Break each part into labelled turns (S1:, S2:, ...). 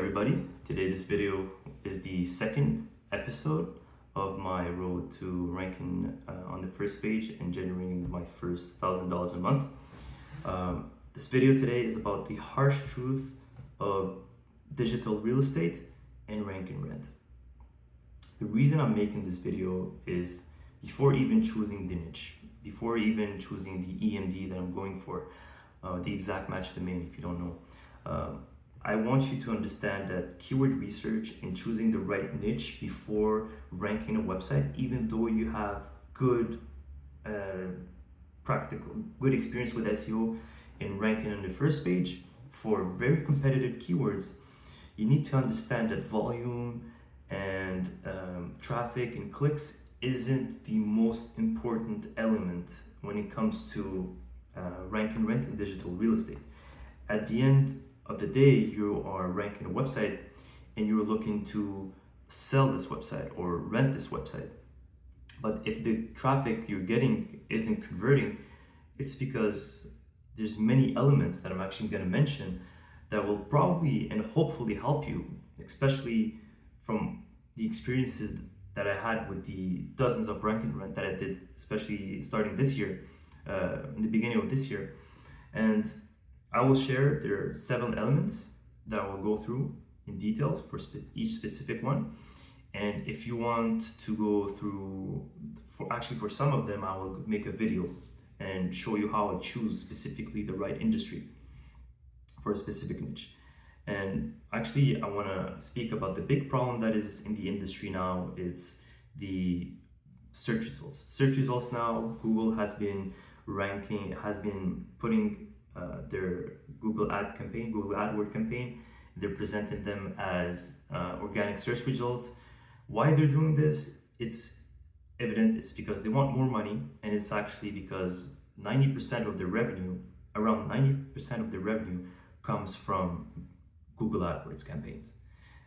S1: everybody. Today this video is the second episode of my road to ranking on the first page and generating my first $1,000 a month. This video today is about the harsh truth of digital real estate and rank and rent. The reason I'm making this video is before even choosing the niche, before even choosing the EMD that I'm going for, the exact match domain if you don't know. I want you to understand that keyword research and choosing the right niche before ranking a website, even though you have good experience with SEO and ranking on the first page for very competitive keywords, you need to understand that volume and traffic and clicks isn't the most important element when it comes to rank and rent in digital real estate. At the end of the day, you are ranking a website and you're looking to sell this website or rent this website. But if the traffic you're getting isn't converting, it's because there's many elements that I'm actually going to mention that will probably and hopefully help you, especially from the experiences that I had with the dozens of rank and rent that I did, especially starting this year, in the beginning of this year. And I will share there are several elements that I will go through in details for each specific one. And if you want to go through, for some of them, I will make a video and show you how I choose specifically the right industry for a specific niche. And actually, I want to speak about the big problem that is in the industry now. It's the search results. Search results now, Google has been putting their Google AdWord campaign. They're presenting them as organic search results. Why they're doing this? It's evident. It's because they want more money, and it's actually because 90% of their revenue, around 90% of their revenue, comes from Google AdWords campaigns.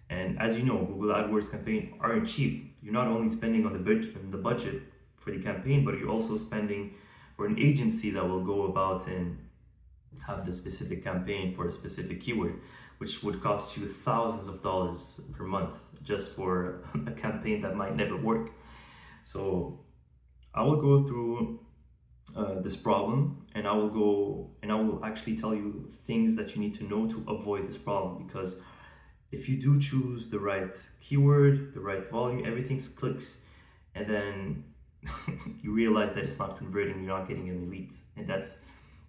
S1: And as you know, Google AdWords campaigns aren't cheap. You're not only spending on the budget for the campaign, but you're also spending for an agency that will go about and have the specific campaign for a specific keyword, which would cost you thousands of dollars per month just for a campaign that might never work. So I will go through this problem, and I will actually tell you things that you need to know to avoid this problem, because if you do choose the right keyword, the right volume, everything clicks, and then you realize that it's not converting, you're not getting any leads, and that's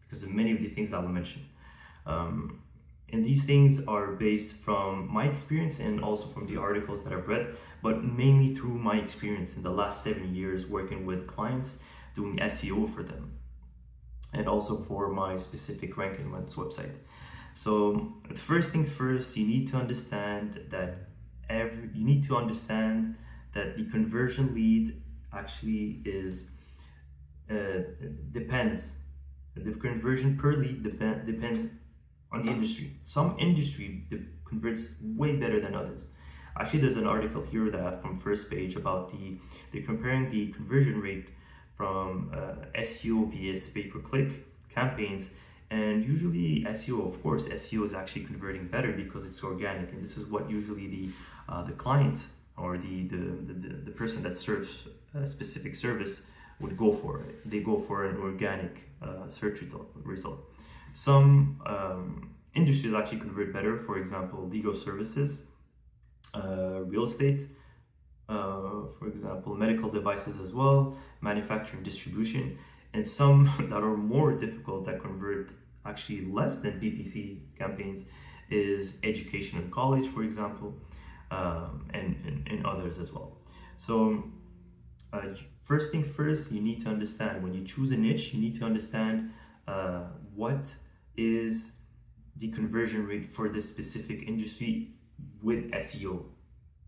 S1: because of many of the things that I will mention. And these things are based from my experience and also from the articles that I've read, but mainly through my experience in the last 7 years working with clients, doing SEO for them, and also for my specific rank and rent website. So first thing first, you need to understand that the conversion lead actually is depends. The conversion per lead depends on the industry. Some industry converts way better than others. Actually, there's an article here that I have from First Page about they're comparing the conversion rate from SEO vs pay-per-click campaigns, and usually SEO is actually converting better because it's organic, and this is what usually the client or the person that serves a specific service would go for. They go for an organic search result. Some industries actually convert better. For example, legal services, real estate, for example, medical devices as well, manufacturing, distribution, and some that are more difficult that convert actually less than PPC campaigns is education and college, for example, and others as well. So first thing first, you need to understand when you choose a niche, you need to understand what is the conversion rate for this specific industry with SEO.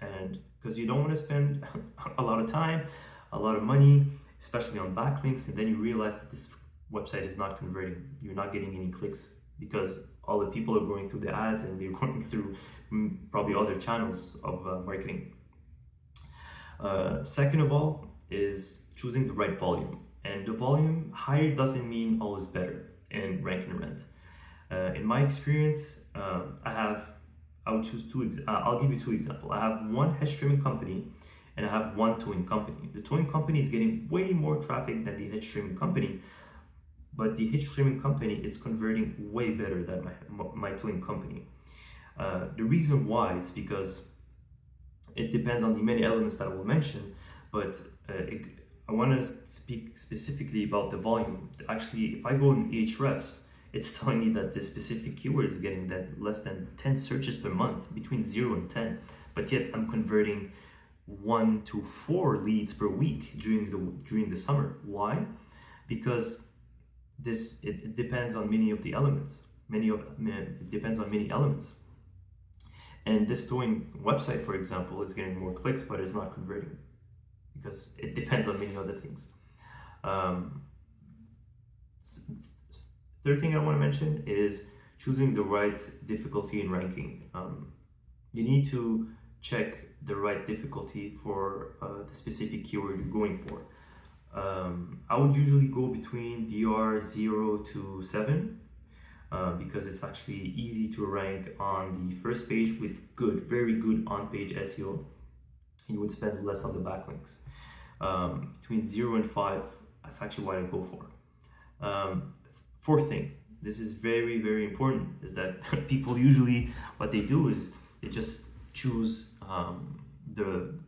S1: And because you don't want to spend a lot of time, a lot of money, especially on backlinks, and then you realize that this website is not converting. You're not getting any clicks because all the people are going through the ads and they're going through probably other channels of marketing. Second of all is choosing the right volume. And the volume higher doesn't mean always better in rank and rent. In my experience, I have I would choose I'll give you two examples. I have one hedge trimming company and I have one towing company. The towing company is getting way more traffic than the hedge trimming company, but the hedge trimming company is converting way better than my towing company. The reason why, it's because it depends on the many elements that I will mention, but I want to speak specifically about the volume. Actually, if I go in Ahrefs, it's telling me that this specific keyword is getting that less than 10 searches per month, between 0 and 10, but yet I'm converting 1 to 4 leads per week during the summer. Why? Because it depends on many of the elements. It depends on many elements. And this towing website, for example, is getting more clicks, but it's not converting because it depends on many other things. Third thing I want to mention is choosing the right difficulty in ranking. You need to check the right difficulty for the specific keyword you're going for. I would usually go between DR 0 to 7 because it's actually easy to rank on the first page with very good on-page SEO. You would spend less on the backlinks. Between 0 and 5, that's actually what I go for. Fourth thing, this is very, very important, is that people usually, what they do is they just choose the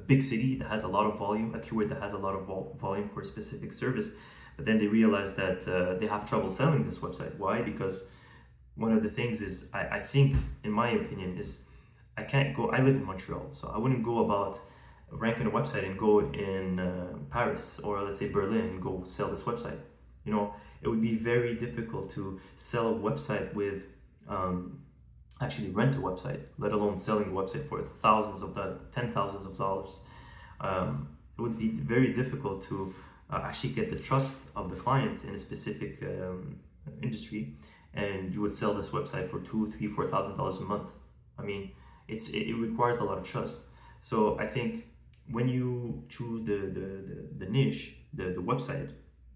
S1: big city that has a lot of volume, a keyword that has a lot of volume for a specific service, but then they realize that they have trouble selling this website. Why? Because one of the things is, I think, in my opinion, is I live in Montreal, so I wouldn't go about ranking a website and go in Paris or let's say Berlin and go sell this website. You know, it would be very difficult to sell a website with actually rent a website, let alone selling a website for $10,000s of dollars. It would be very difficult to actually get the trust of the client in a specific industry, and you would sell this website for $2,000, $3,000, $4,000 a month. I mean, it requires a lot of trust. So I think when you choose the niche, the website,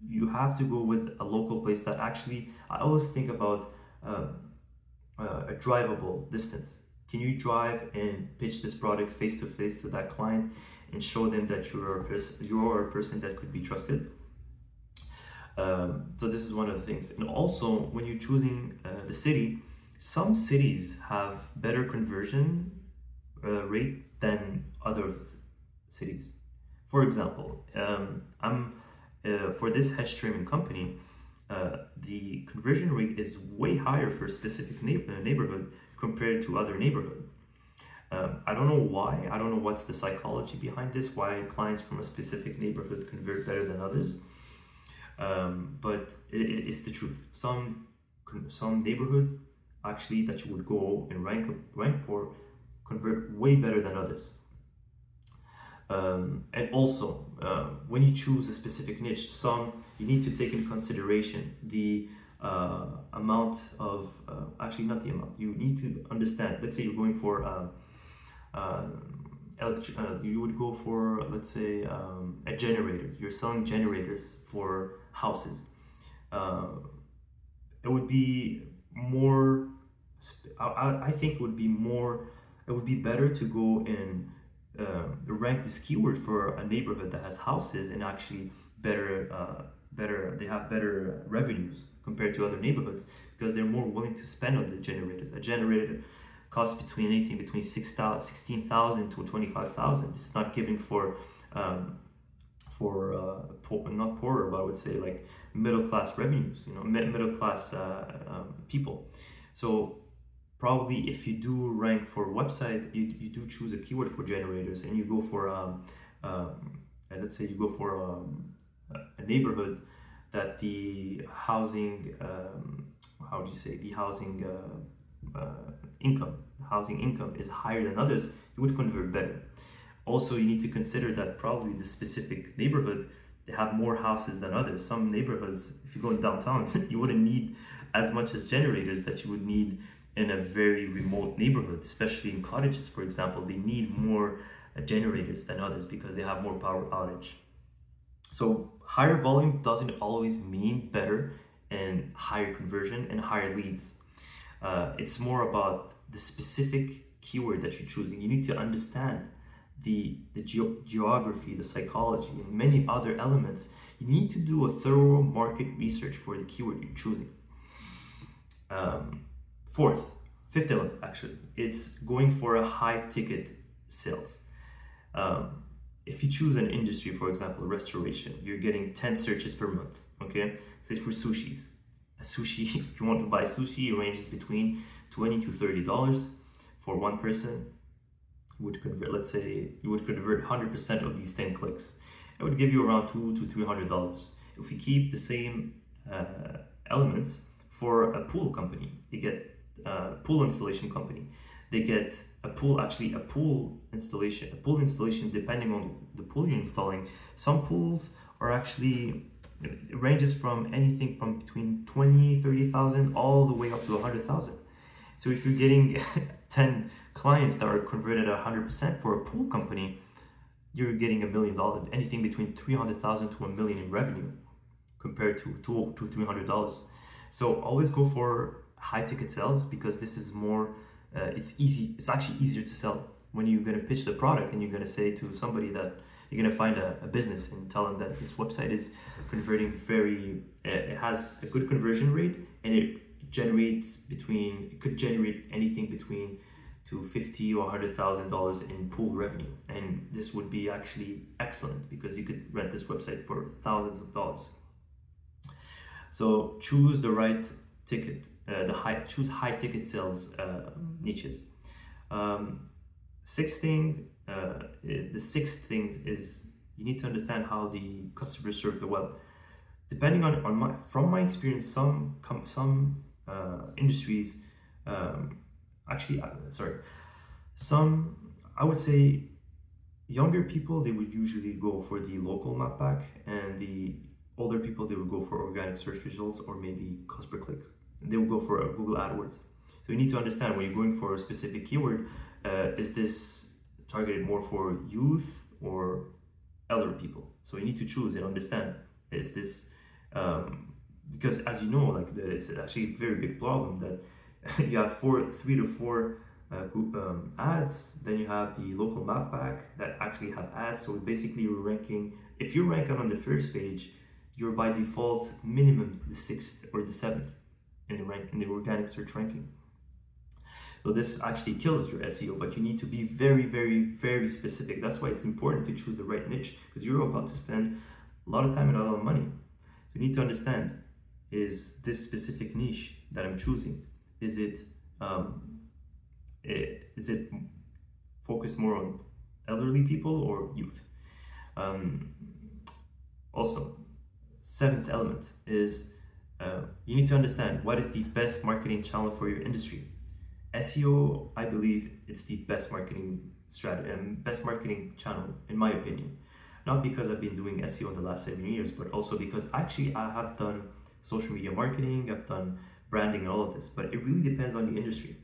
S1: you have to go with a local place that actually, I always think about a drivable distance. Can you drive and pitch this product face to face to that client and show them that you're a person that could be trusted? So this is one of the things. And also, when you're choosing the city, some cities have better conversion rate than other cities. For example, for this hedge trimming company, the conversion rate is way higher for a specific neighborhood compared to other neighborhood. I don't know why. I don't know what's the psychology behind this, why clients from a specific neighborhood convert better than others. But it's the truth. Some neighborhoods actually that you would go and rank for convert way better than others. And also, when you choose a specific niche, you need to take into consideration the amount of, actually not the amount, you need to understand, let's say you're going for, you would go for, let's say, a generator. You're selling generators for houses. It would be more, I think it would be better to go and rank this keyword for a neighborhood that has houses and actually they have better revenues compared to other neighborhoods because they're more willing to spend on the generators. A generator costs anything between $16,000 to $25,000. This is not giving for not poorer, but I would say like middle class revenues. You know, middle class people. So probably if you do rank for a website, you do choose a keyword for generators, and you go for let's say you go for a neighborhood that the housing income is higher than others, you would convert better. Also, you need to consider that probably the specific neighborhood, they have more houses than others. Some neighborhoods, if you go in downtown, you wouldn't need as much as generators that you would need in a very remote neighborhood, especially in cottages, for example. They need more generators than others because they have more power outage. So higher volume doesn't always mean better and higher conversion and higher leads. It's more about the specific keyword that you're choosing. You need to understand the geography, the psychology, and many other elements. You need to do a thorough market research for the keyword you're choosing. Fifth element, actually, it's going for a high ticket sales. If you choose an industry, for example, restoration, you're getting 10 searches per month. Okay, say for sushis. A sushi, if you want to buy sushi, it ranges between $20 to $30 for one person. Would convert, let's say you would convert 100% of these 10 clicks. It would give you around $200 to $300. If we keep the same elements for a pool company, you get a pool installation company. They get a pool installation depending on the pool you're installing. Some pools are actually, it ranges from anything from between 20, 30,000 all the way up to 100,000. So if you're getting 10 clients that are converted at 100% for a pool company, you're getting $1 million, anything between 300,000 to $1 million in revenue compared to $300. So always go for high ticket sales, because this is more, it's actually easier to sell. When you're going to pitch the product and you're going to say to somebody that you're going to find a business and tell them that this website is converting it has a good conversion rate, and it could generate anything between to $50,000 or $100,000 in pool revenue. And this would be actually excellent, because you could rent this website for thousands of dollars. So choose the right ticket, choose high ticket sales niches. The sixth thing is you need to understand how the customers serve the web. Depending from my experience, some industries, I would say younger people, they would usually go for the local map pack, and the older people, they would go for organic search results or maybe cost per clicks. They will go for Google AdWords. So you need to understand, when you're going for a specific keyword, is this targeted more for youth or elder people? So you need to choose and understand, is this, because as you know, it's actually a very big problem that you have 3 to 4 ads, then you have the local map pack that actually have ads. So basically you're ranking, if you're ranking on the first page, you're by default minimum the 6th or the 7th in the organic search ranking. So this actually kills your SEO, but you need to be very, very, very specific. That's why it's important to choose the right niche, because you're about to spend a lot of time and a lot of money. So you need to understand, is this specific niche that I'm choosing, is it focused more on elderly people or youth? Also, 7th element is you need to understand what is the best marketing channel for your industry. SEO, I believe it's the best marketing strategy and best marketing channel, in my opinion. Not because I've been doing SEO in the last 7 years, but also because actually I have done social media marketing, I've done branding, and all of this, but it really depends on the industry.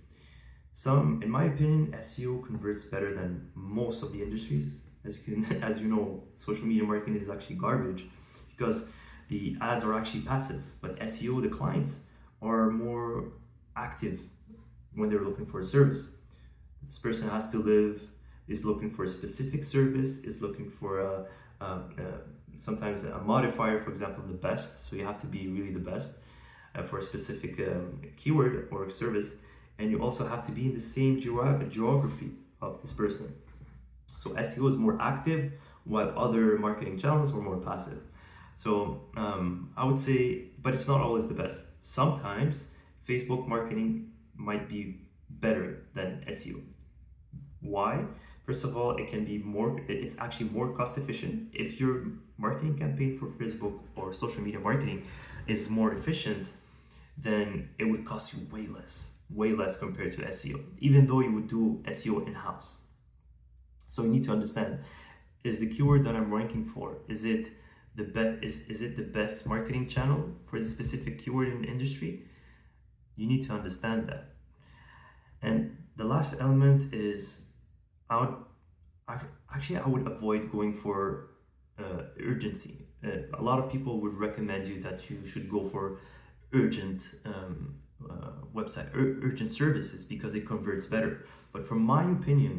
S1: In my opinion, SEO converts better than most of the industries. As you know, social media marketing is actually garbage, because the ads are actually passive, but SEO, the clients are more active when they're looking for a service. This person is looking for a specific service, is looking for sometimes a modifier, for example, the best. So you have to be really the best for a specific keyword or service, and you also have to be in the same geography of this person. So SEO is more active, while other marketing channels were more passive. So I would say, but it's not always the best. Sometimes Facebook marketing might be better than SEO. Why? First of all, it's actually more cost efficient. If your marketing campaign for Facebook or social media marketing is more efficient, then it would cost you way less compared to SEO, even though you would do SEO in-house. So you need to understand, is the keyword that I'm ranking for, is it the best marketing channel for the specific keyword in the industry? You need to understand that. And the last element is, I would avoid going for urgency. A lot of people would recommend you that you should go for urgent website urgent services because it converts better. But from my opinion,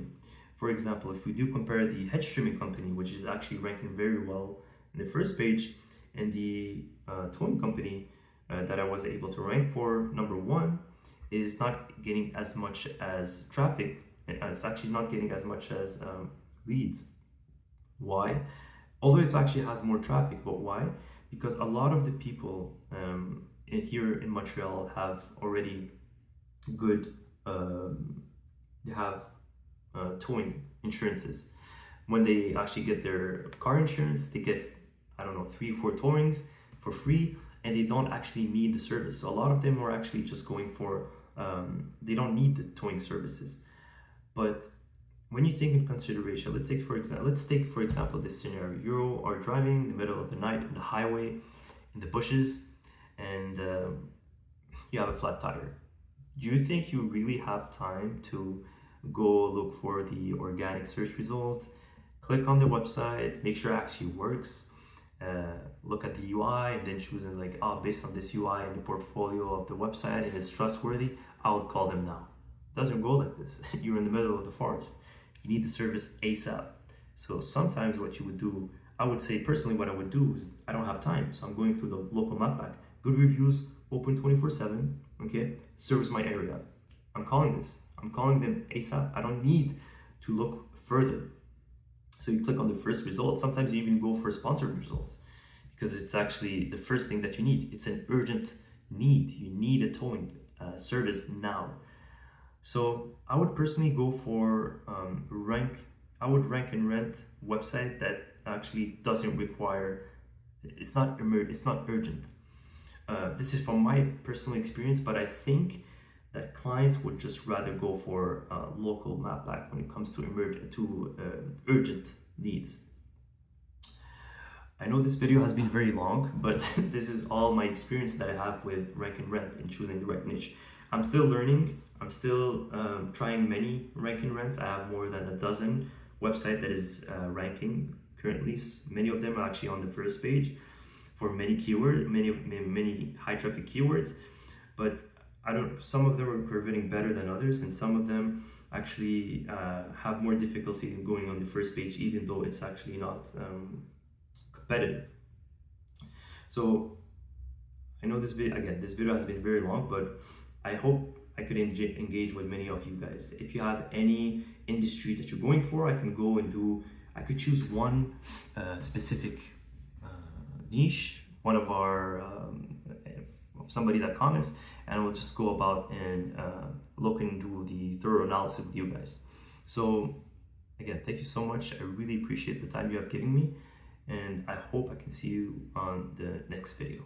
S1: for example, if we do compare the hedge trimming company, which is actually ranking very well in the first page, and the towing company that I was able to rank for number one, is not getting as much as traffic. It's actually not getting as much as leads. Why? Although it actually has more traffic, but why? Because a lot of the people here in Montreal have already good, they have towing insurances. When they actually get their car insurance, they get, I don't know, 3 or 4 towings for free, and they don't actually need the service. So a lot of them are actually just going for, they don't need the towing services. But when you take in consideration, let's take for example this scenario. You are driving in the middle of the night on the highway, in the bushes, and you have a flat tire. Do you think you really have time to go look for the organic search result, click on the website, make sure it actually works, look at the UI, and then choosing like, oh, based on this UI and the portfolio of the website and it's trustworthy, I would call them now? It doesn't go like this. You're in the middle of the forest. You need the service ASAP. So sometimes what you would do, I would say personally what I would do is, I don't have time, so I'm going through the local map pack. Good reviews, open 24/7, okay? Service my area. I'm calling them ASAP. I don't need to look further. So you click on the first result. Sometimes you even go for sponsored results because it's actually the first thing that you need. It's an urgent need. You need a towing service now. So I would personally go for I would rank and rent website that actually doesn't require, it's not urgent. This is from my personal experience, but I think that clients would just rather go for local map pack when it comes to urgent needs. I know this video has been very long, but this is all my experience that I have with rank and rent and choosing the right niche. I'm still learning. I'm still trying many rank and rents. I have more than a dozen websites that is ranking currently. Many of them are actually on the first page for many keywords, many high traffic keywords. But some of them are converting better than others, and some of them actually have more difficulty in going on the first page, even though it's actually not competitive. So I know this video has been very long, but I hope I could engage with many of you guys. If you have any industry that you're going for, I could choose one specific niche, one of our somebody that comments, and we'll just go about and look and do the thorough analysis with you guys. So again, thank you so much. I really appreciate the time you have given me, and I hope I can see you on the next video.